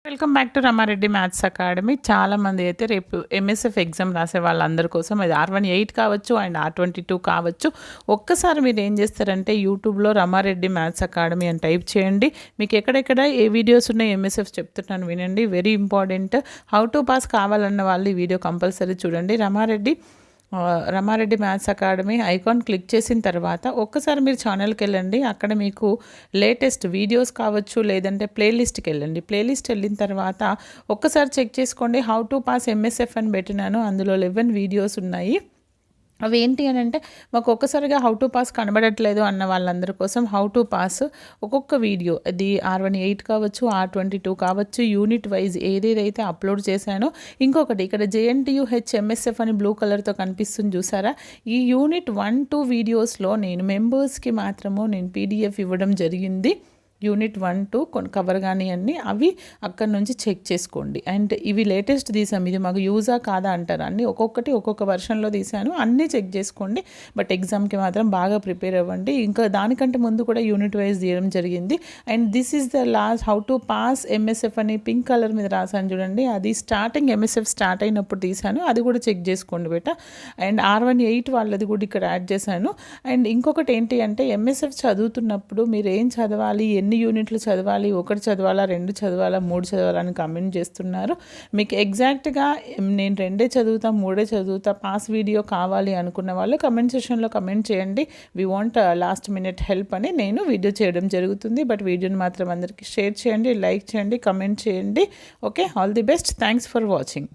Welcome back to Rama Reddy maths academy. చాలామంది అయితే రేపు ఎంఎస్ఎఫ్ ఎగ్జామ్ రాసే వాళ్ళందరి కోసం అది R18 కావచ్చు అండ్ R22 కావచ్చు. ఒక్కసారి మీరు ఏం చేస్తారంటే యూట్యూబ్లో రమారెడ్డి మ్యాథ్స్ అకాడమీ అని టైప్ చేయండి. మీకు ఎక్కడెక్కడ ఏ వీడియోస్ ఉన్నాయి ఎంఎస్ఎఫ్ చెప్తున్నాను వినండి. Very important. How to pass కావాలన్న వాళ్ళు ఈ వీడియో కంపల్సరీ చూడండి. Rama Reddy maths academy icon click చేసిన తర్వాత ఒక్కసారి మీరు ఛానల్కి వెళ్ళండి. అక్కడ మీకు లేటెస్ట్ వీడియోస్ కావచ్చు, లేదంటే ప్లేలిస్ట్కి వెళ్ళండి. ప్లేలిస్ట్ వెళ్ళిన తర్వాత ఒక్కసారి చెక్ చేసుకోండి. హౌ టు పాస్ ఎంఎస్ఎఫ్ అని పెట్టినాను. అందులో 11 వీడియోస్ ఉన్నాయి. అవి ఏంటి అని అంటే మాకు ఒక్కసారిగా హౌ టు పాస్ కనబడట్లేదు అన్న వాళ్ళందరి కోసం హౌ టు పాస్ ఒక్కొక్క వీడియో, అది R18 కావచ్చు, R22 కావచ్చు, యూనిట్ వైజ్ ఏదేదైతే అప్లోడ్ చేశానో. ఇంకొకటి ఇక్కడ JNTUHMSF అని బ్లూ కలర్తో కనిపిస్తుంది చూసారా, ఈ యూనిట్ 1, 2 వీడియోస్లో నేను మెంబర్స్కి మాత్రము నేను PDF ఇవ్వడం జరిగింది. యూనిట్ 1, 2 కవర్ కానీ అన్నీ అవి అక్కడ నుంచి చెక్ చేసుకోండి. అండ్ ఇవి లేటెస్ట్ తీసాం, ఇది మాకు యూజా కాదా అంటారు. అన్నీ ఒక్కొక్కటి ఒక్కొక్క వర్షన్లో తీసాను, అన్నీ చెక్ చేసుకోండి. బట్ ఎగ్జామ్కి మాత్రం బాగా ప్రిపేర్ అవ్వండి. ఇంకా దానికంటే ముందు కూడా యూనిట్ వైజ్ తీయడం జరిగింది. And this is the last how to pass MSF అని పింక్ కలర్ మీద రాసాను చూడండి, అది స్టార్టింగ్ ఎంఎస్ఎఫ్ స్టార్ట్ అయినప్పుడు తీసాను, అది కూడా చెక్ చేసుకోండి బేట. అండ్ R18 వాళ్ళది కూడా ఇక్కడ యాడ్ చేశాను. అండ్ ఇంకొకటి ఏంటి అంటే ఎంఎస్ఎఫ్ చదువుతున్నప్పుడు మీరు ఏం చదవాలి, ఎన్ని యూనిట్లు చదవాలి, 1 చదవాలా, 2 చదవాలా, 3 చదవాలా అని కమెంట్ చేస్తున్నారు. మీకు ఎగ్జాక్ట్గా నేను 2 చదువుతా, 3 చదువుతా, పాస్ వీడియో కావాలి అనుకున్న వాళ్ళు కమెంట్ సెషన్లో కమెంట్ చేయండి. We want last minute help అని నేను వీడియో చేయడం జరుగుతుంది. బట్ వీడియోని మాత్రం అందరికీ షేర్ చేయండి, లైక్ చేయండి, కమెంట్ చేయండి. Okay, all the best. Thanks for watching.